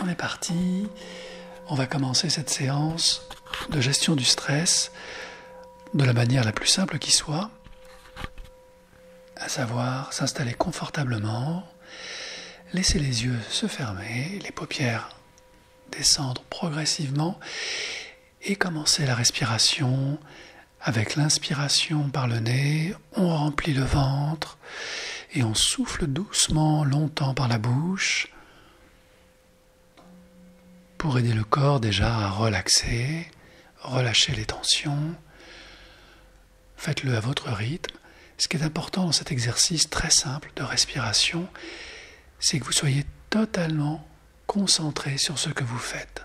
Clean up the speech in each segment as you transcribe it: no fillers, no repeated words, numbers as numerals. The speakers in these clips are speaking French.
On est parti. On va commencer cette séance de gestion du stress de la manière la plus simple qui soit, à savoir s'installer confortablement, laisser les yeux se fermer, les paupières descendre progressivement et commencer la respiration avec l'inspiration par le nez. On remplit le ventre et on souffle doucement, longtemps par la bouche pour aider le corps déjà à relaxer, relâcher les tensions. Faites-le à votre rythme. Ce qui est important dans cet exercice très simple de respiration, c'est que vous soyez totalement concentré sur ce que vous faites.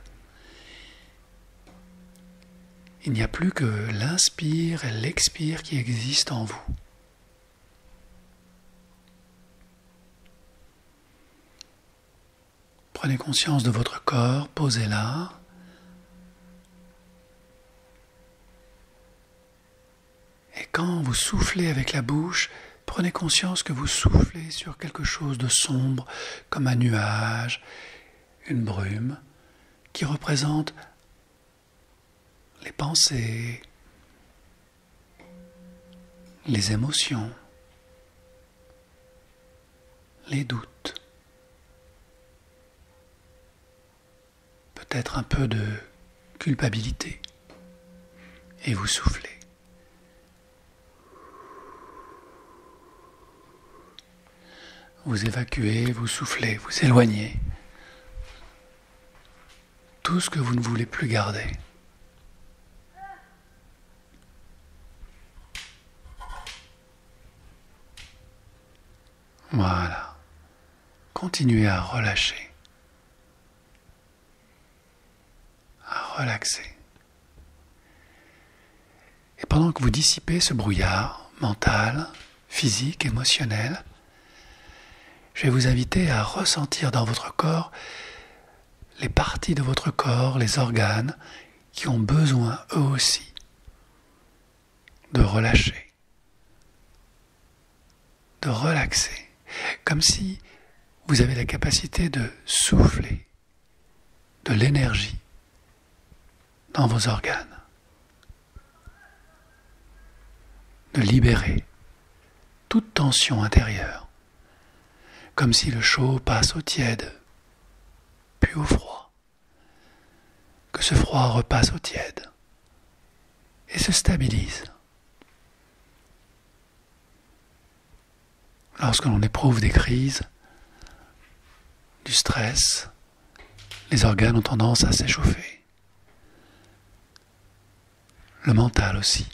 Il n'y a plus que l'inspire et l'expire qui existent en vous. Prenez conscience de votre corps, posez-la. Et quand vous soufflez avec la bouche, prenez conscience que vous soufflez sur quelque chose de sombre, comme un nuage, une brume, qui représente les pensées, les émotions, les doutes, peut-être un peu de culpabilité, et vous soufflez. Vous évacuez, vous soufflez, vous éloignez tout ce que vous ne voulez plus garder. Voilà. Continuez à relâcher, à relaxer. Et pendant que vous dissipez ce brouillard mental, physique, émotionnel, je vais vous inviter à ressentir dans votre corps les parties de votre corps, les organes qui ont besoin eux aussi de relâcher, de relaxer, comme si vous avez la capacité de souffler de l'énergie dans vos organes, de libérer toute tension intérieure. Comme si le chaud passe au tiède, puis au froid, que ce froid repasse au tiède et se stabilise. Lorsque l'on éprouve des crises, du stress, les organes ont tendance à s'échauffer. Le mental aussi.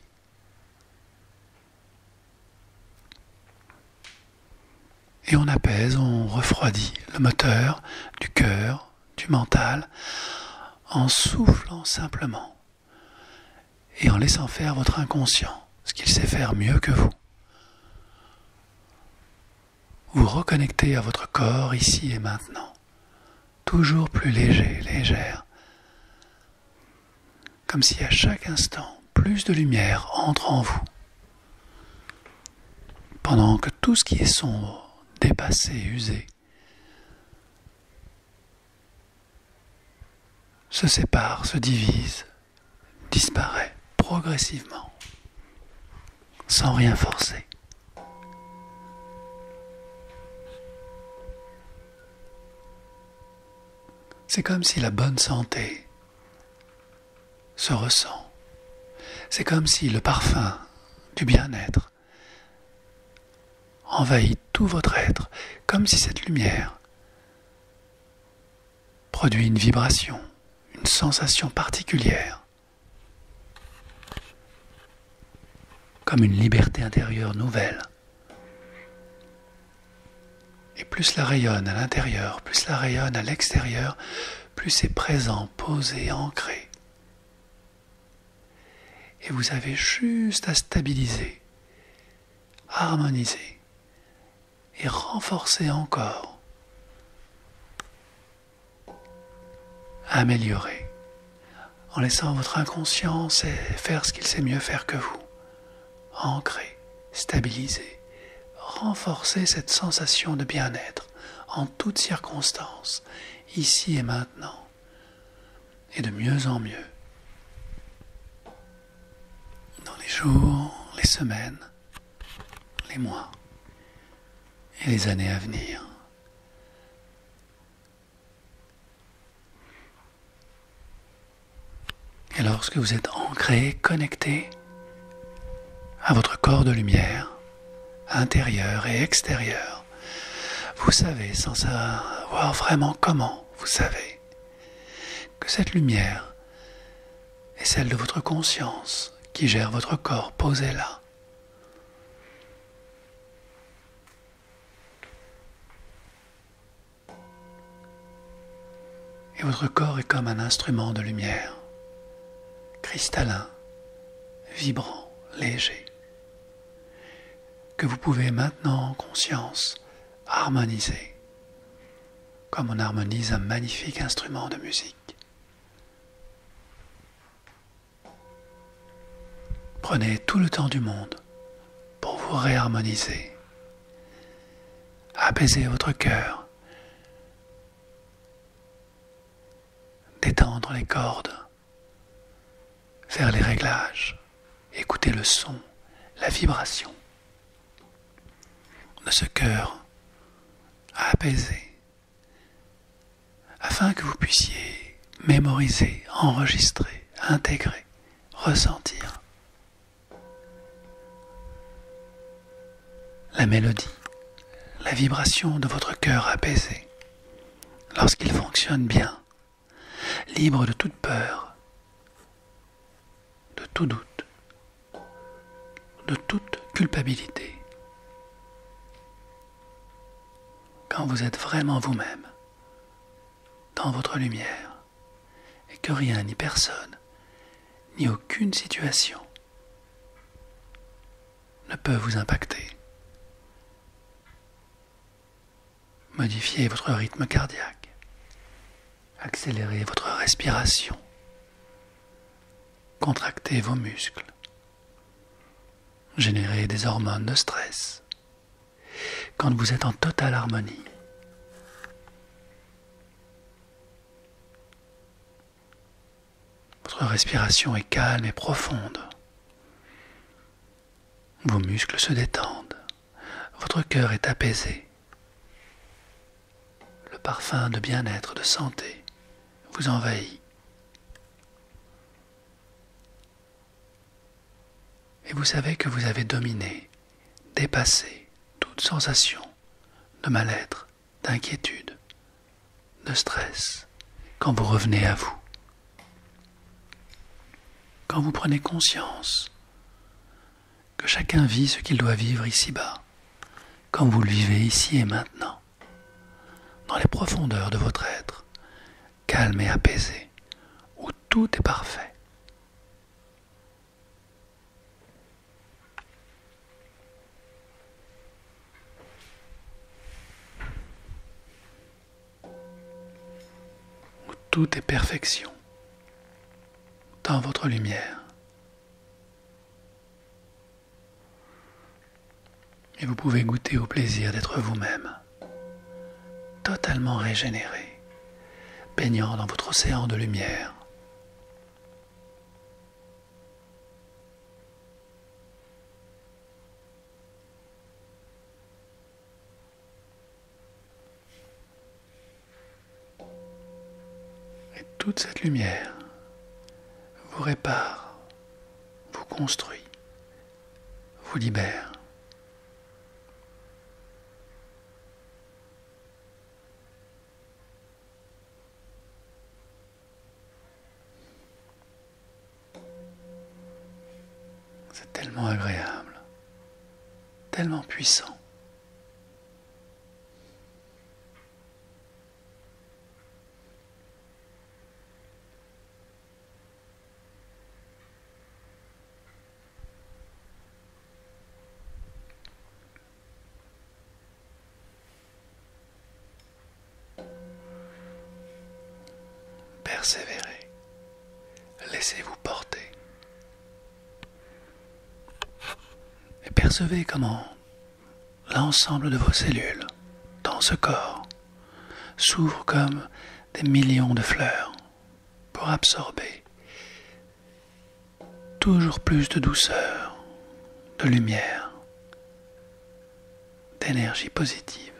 Et on apaise, on refroidit le moteur du cœur, du mental, en soufflant simplement et en laissant faire votre inconscient, ce qu'il sait faire mieux que vous. Vous reconnectez à votre corps ici et maintenant, toujours plus léger, légère, comme si à chaque instant, plus de lumière entre en vous, pendant que tout ce qui est sombre, dépassé, usé, se sépare, se divise, disparaît progressivement, sans rien forcer. C'est comme si la bonne santé se ressent. C'est comme si le parfum du bien-être envahit tout votre être, comme si cette lumière produit une vibration, une sensation particulière, comme une liberté intérieure nouvelle. Et plus la rayonne à l'intérieur, plus la rayonne à l'extérieur, plus c'est présent, posé, ancré. Et vous avez juste à stabiliser, harmoniser et renforcer encore, améliorer, en laissant votre inconscient faire ce qu'il sait mieux faire que vous. Ancrer, stabiliser, renforcer cette sensation de bien-être en toutes circonstances, ici et maintenant, et de mieux en mieux, dans les jours, les semaines, les mois et les années à venir. Et lorsque vous êtes ancré, connecté à votre corps de lumière, intérieur et extérieur, vous savez, sans savoir vraiment comment, vous savez que cette lumière est celle de votre conscience qui gère votre corps posé là. Et votre corps est comme un instrument de lumière, cristallin, vibrant, léger, que vous pouvez maintenant en conscience harmoniser, comme on harmonise un magnifique instrument de musique. Prenez tout le temps du monde pour vous réharmoniser, apaiser votre cœur, détendre les cordes, faire les réglages, écouter le son, la vibration de ce cœur apaisé, afin que vous puissiez mémoriser, enregistrer, intégrer, ressentir la mélodie, la vibration de votre cœur apaisé, lorsqu'il fonctionne bien, libre de toute peur, de tout doute, de toute culpabilité. Quand vous êtes vraiment vous-même, dans votre lumière, et que rien ni personne, ni aucune situation ne peut vous impacter. Modifiez votre rythme cardiaque, accélérez votre respiration, contractez vos muscles, générez des hormones de stress. Quand vous êtes en totale harmonie, votre respiration est calme et profonde. Vos muscles se détendent, votre cœur est apaisé. Le parfum de bien-être, de santé vous envahit. Et vous savez que vous avez dominé, dépassé toute sensation de mal-être, d'inquiétude, de stress, quand vous revenez à vous. Quand vous prenez conscience que chacun vit ce qu'il doit vivre ici-bas, comme vous le vivez ici et maintenant, dans les profondeurs de votre être, calme et apaisé, où tout est parfait. Où tout est perfection, dans votre lumière. Et vous pouvez goûter au plaisir d'être vous-même, totalement régénéré, baignant dans votre océan de lumière. Et toute cette lumière vous répare, vous construit, vous libère. C'est tellement agréable, tellement puissant. Persévérez, laissez-vous porter. Et percevez comment l'ensemble de vos cellules dans ce corps s'ouvrent comme des millions de fleurs pour absorber toujours plus de douceur, de lumière, d'énergie positive.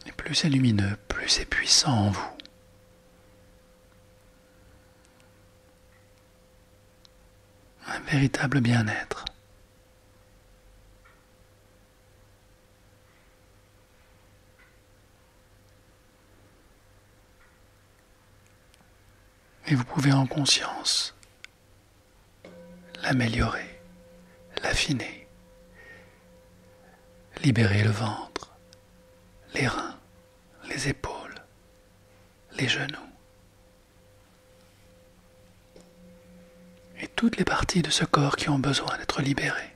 Et plus c'est lumineux, plus c'est puissant en vous. Un véritable bien-être. Et vous pouvez en conscience l'améliorer, l'affiner, libérer le ventre, les reins, les épaules, les genoux et toutes les parties de ce corps qui ont besoin d'être libérées.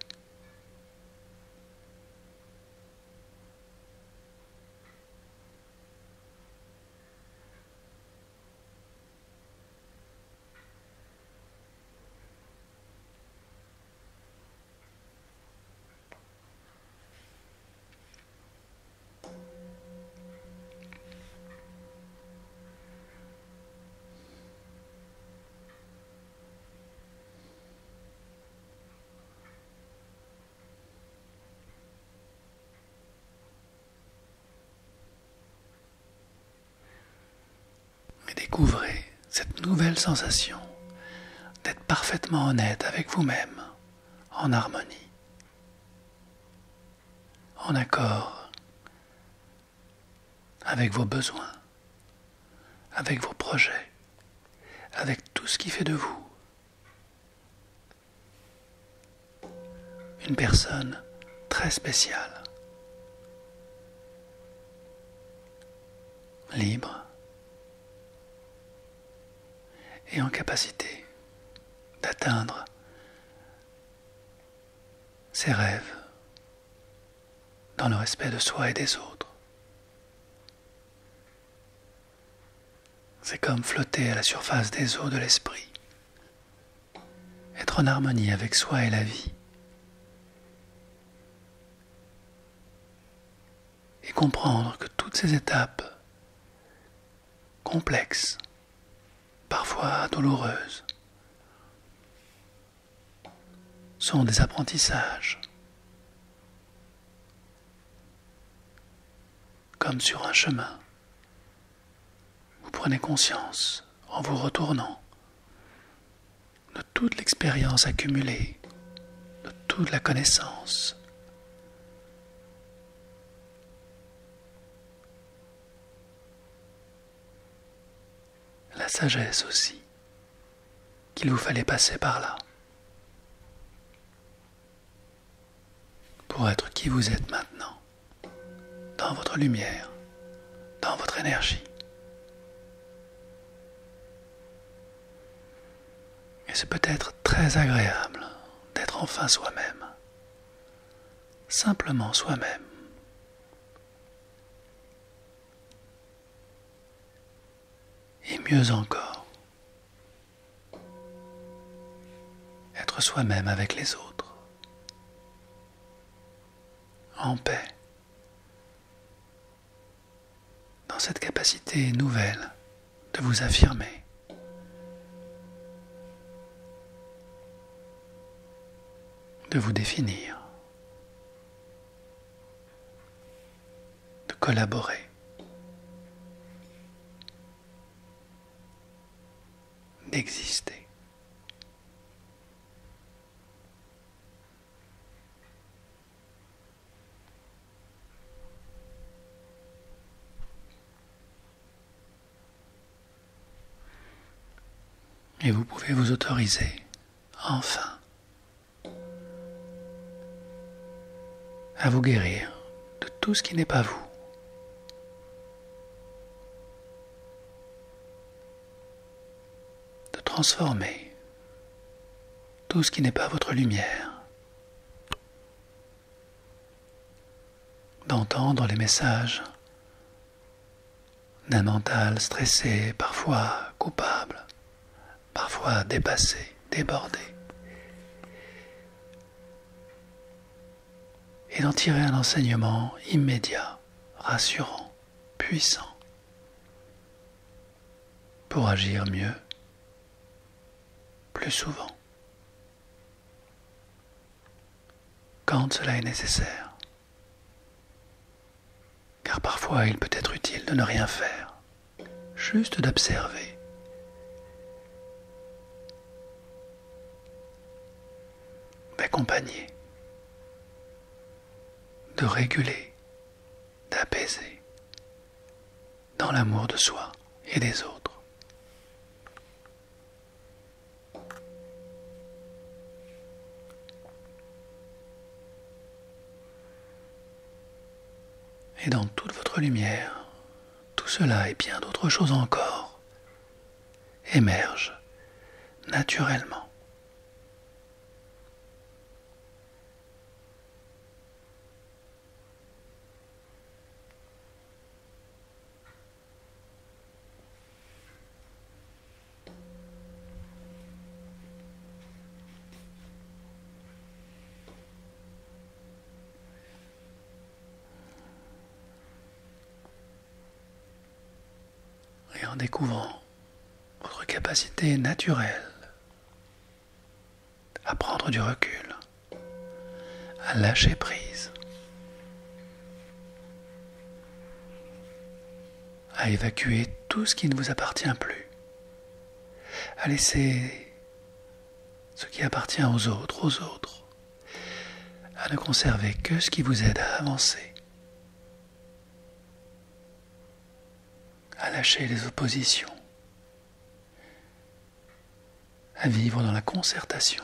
Et découvrez cette nouvelle sensation d'être parfaitement honnête avec vous-même, en harmonie, en accord avec vos besoins, avec vos projets, avec tout ce qui fait de vous une personne très spéciale, libre et en capacité d'atteindre ses rêves dans le respect de soi et des autres. C'est comme flotter à la surface des eaux de l'esprit, être en harmonie avec soi et la vie, et comprendre que toutes ces étapes complexes, parfois douloureuses, sont des apprentissages, comme sur un chemin. Vous prenez conscience, en vous retournant, de toute l'expérience accumulée, de toute la connaissance, la sagesse aussi, qu'il vous fallait passer par là, pour être qui vous êtes maintenant, dans votre lumière, dans votre énergie. Et c'est peut-être très agréable d'être enfin soi-même, simplement soi-même. Et mieux encore, être soi-même avec les autres, en paix, dans cette capacité nouvelle de vous affirmer, de vous définir, de collaborer, d'exister. Et vous pouvez vous autoriser, enfin, à vous guérir de tout ce qui n'est pas vous. De transformer tout ce qui n'est pas votre lumière. D'entendre les messages d'un mental stressé, parfois coupable, parfois dépassé, débordé. Et d'en tirer un enseignement immédiat, rassurant, puissant, pour agir mieux, plus souvent, quand cela est nécessaire. Car parfois il peut être utile de ne rien faire, juste d'observer. D'accompagner, de réguler, d'apaiser, dans l'amour de soi et des autres. Et dans toute votre lumière, tout cela et bien d'autres choses encore émergent naturellement. Et en découvrant votre capacité naturelle à prendre du recul, à lâcher prise, à évacuer tout ce qui ne vous appartient plus, à laisser ce qui appartient aux autres, à ne conserver que ce qui vous aide à avancer, à lâcher les oppositions, à vivre dans la concertation,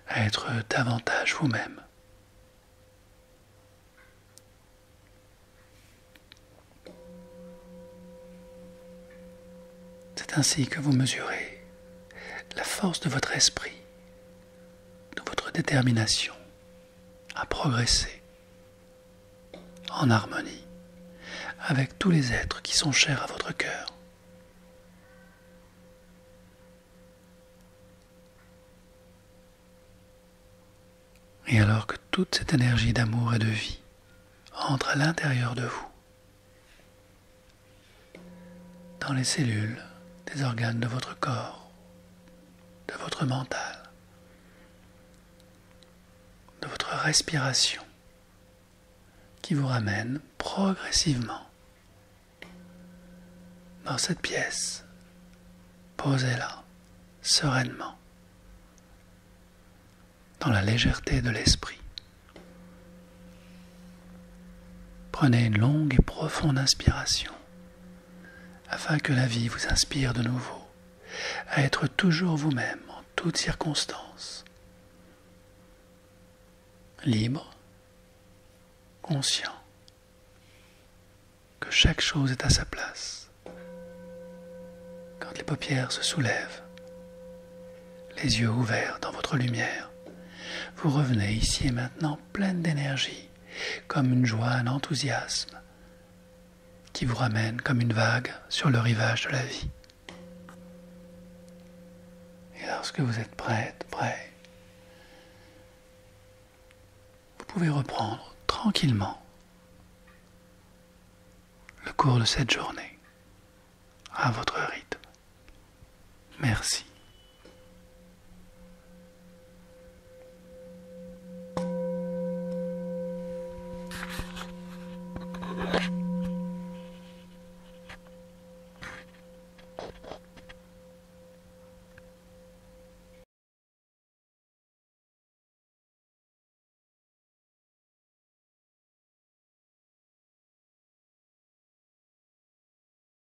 à être davantage vous-même. C'est ainsi que vous mesurez la force de votre esprit, de votre détermination à progresser en harmonie avec tous les êtres qui sont chers à votre cœur. Et alors que toute cette énergie d'amour et de vie entre à l'intérieur de vous, dans les cellules des organes de votre corps, de votre mental, de votre respiration, qui vous ramène progressivement dans cette pièce, posez-la sereinement, dans la légèreté de l'esprit. Prenez une longue et profonde inspiration, afin que la vie vous inspire de nouveau à être toujours vous-même en toutes circonstances, libre, conscient que chaque chose est à sa place. Quand les paupières se soulèvent, les yeux ouverts dans votre lumière, vous revenez ici et maintenant pleine d'énergie, comme une joie, un enthousiasme qui vous ramène comme une vague sur le rivage de la vie. Et lorsque vous êtes prêt, vous pouvez reprendre tranquillement le cours de cette journée à votre rythme. Merci.